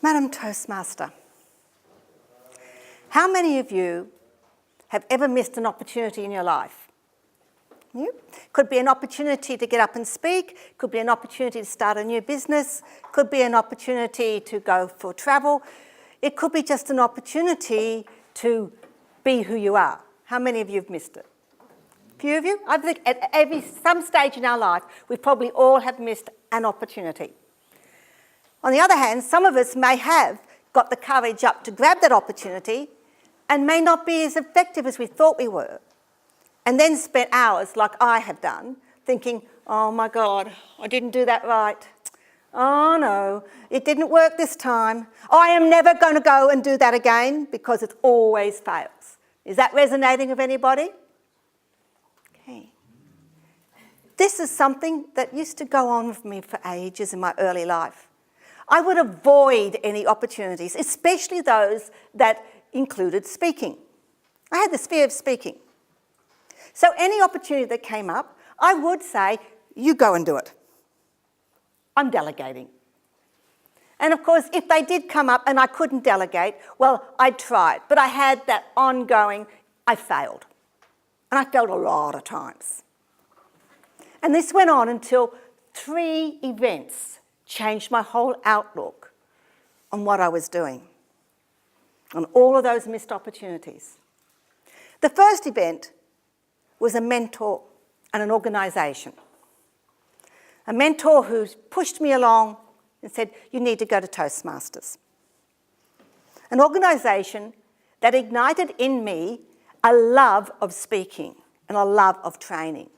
Madam Toastmaster, how many of you have ever missed an opportunity in your life? You? Could be an opportunity to get up and speak, could be an opportunity to start a new business, could be an opportunity to go for travel. It could be just an opportunity to be who you are. How many of you have missed it? A few of you? I think at some stage in our life, we probably all have missed an opportunity. On the other hand, some of us may have got the courage up to grab that opportunity and may not be as effective as we thought we were, and then spent hours, like I have done, thinking, oh my God, I didn't do that right. Oh no, it didn't work this time. I am never going to go and do that again because it always fails. Is that resonating with anybody? Okay. This is something that used to go on with me for ages in my early life. I would avoid any opportunities, especially those that included speaking. I had this fear of speaking. So any opportunity that came up, I would say, you go and do it. I'm delegating. And of course, if they did come up and I couldn't delegate, well, I'd tried. But I had that ongoing, I failed. And I failed a lot of times. And this went on until 3 events changed my whole outlook on what I was doing, on all of those missed opportunities. The first event was a mentor and an organisation. A mentor who pushed me along and said, you need to go to Toastmasters. An organisation that ignited in me a love of speaking and a love of training.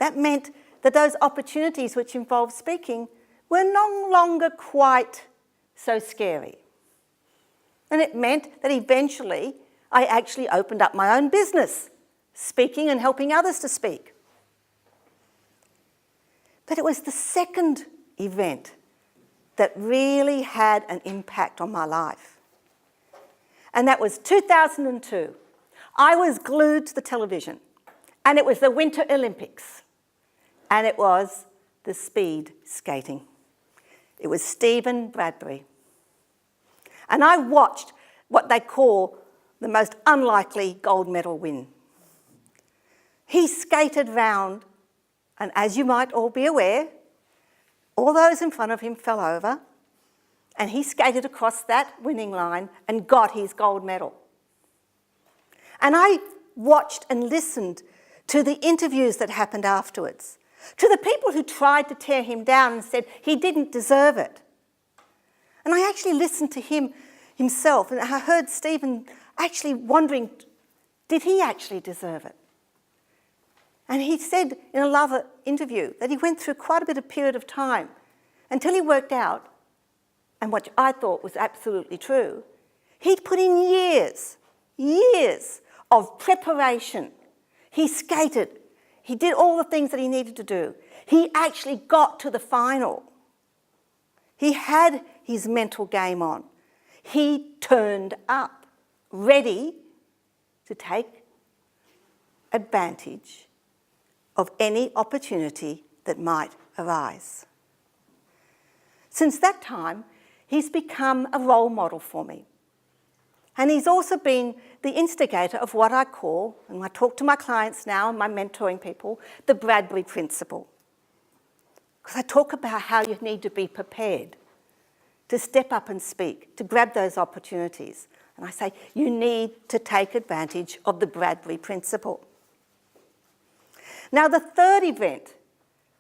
That meant that those opportunities which involved speaking were no longer quite so scary. And it meant that eventually I actually opened up my own business, speaking and helping others to speak. But it was the second event that really had an impact on my life. And that was 2002. I was glued to the television, and it was the Winter Olympics. And it was the speed skating. It was Stephen Bradbury. And I watched what they call the most unlikely gold medal win. He skated round, and as you might all be aware, all those in front of him fell over, and he skated across that winning line and got his gold medal. And I watched and listened to the interviews that happened afterwards, to the people who tried to tear him down and said he didn't deserve it. And I actually listened to him himself, and I heard Stephen actually wondering, did he actually deserve it? And he said in another interview that he went through quite a bit of period of time until he worked out, and what I thought was absolutely true, he'd put in years of preparation. He skated. He did all the things that he needed to do. He actually got to the final. He had his mental game on. He turned up, ready to take advantage of any opportunity that might arise. Since that time, he's become a role model for me. And he's also been the instigator of what I call, and I talk to my clients now and my mentoring people, the Bradbury principle. Because I talk about how you need to be prepared to step up and speak, to grab those opportunities. And I say, you need to take advantage of the Bradbury principle. Now, the third event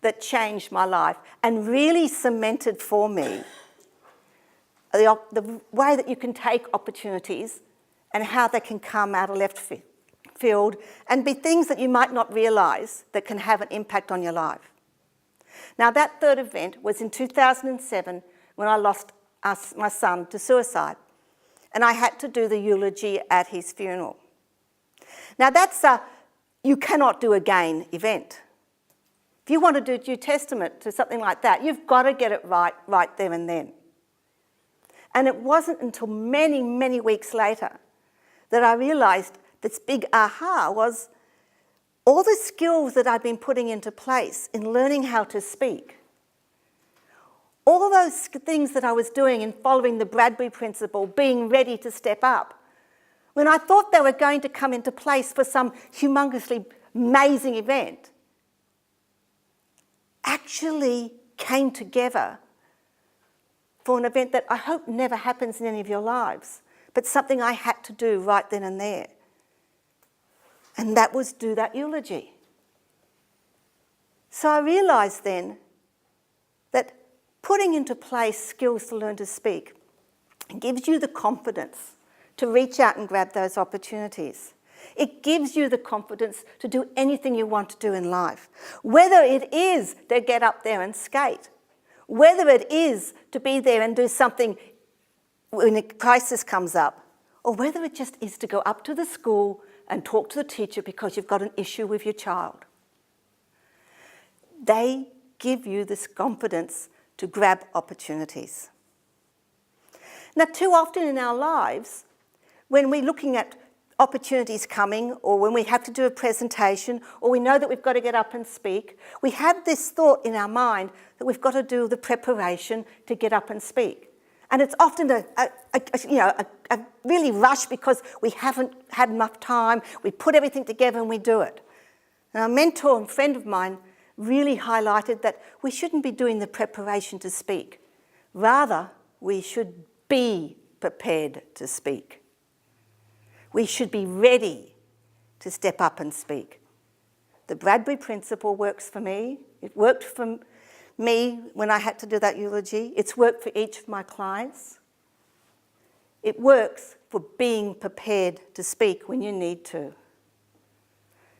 that changed my life and really cemented for me the way that you can take opportunities and how they can come out of left field and be things that you might not realise that can have an impact on your life. Now, that third event was in 2007 when I lost my son to suicide, and I had to do the eulogy at his funeral. Now, that's a you cannot do again event. If you want to do New Testament to something like that, you've got to get it right there and then. And it wasn't until many, many weeks later that I realised this big aha was all the skills that I've been putting into place in learning how to speak, all those things that I was doing in following the Bradbury principle, being ready to step up, when I thought they were going to come into place for some humongously amazing event, actually came together for an event that I hope never happens in any of your lives, but something I had to do right then and there. And that was do that eulogy. So I realised then that putting into place skills to learn to speak gives you the confidence to reach out and grab those opportunities. It gives you the confidence to do anything you want to do in life, whether it is to get up there and skate, whether it is to be there and do something when a crisis comes up, or whether it just is to go up to the school and talk to the teacher because you've got an issue with your child. They give you this confidence to grab opportunities. Now, too often in our lives, when we're looking at opportunities coming, or when we have to do a presentation, or we know that we've got to get up and speak, we have this thought in our mind that we've got to do the preparation to get up and speak. And it's often a really rush because we haven't had enough time. We put everything together and we do it. And a mentor and friend of mine really highlighted that we shouldn't be doing the preparation to speak. Rather, we should be prepared to speak. We should be ready to step up and speak. The Bradbury principle works for me. It worked for me when I had to do that eulogy. It's worked for each of my clients. It works for being prepared to speak when you need to.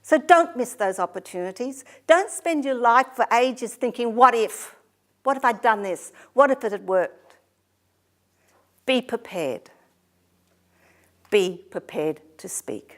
So don't miss those opportunities. Don't spend your life for ages thinking, what if? What if I'd done this? What if it had worked? Be prepared. Be prepared to speak.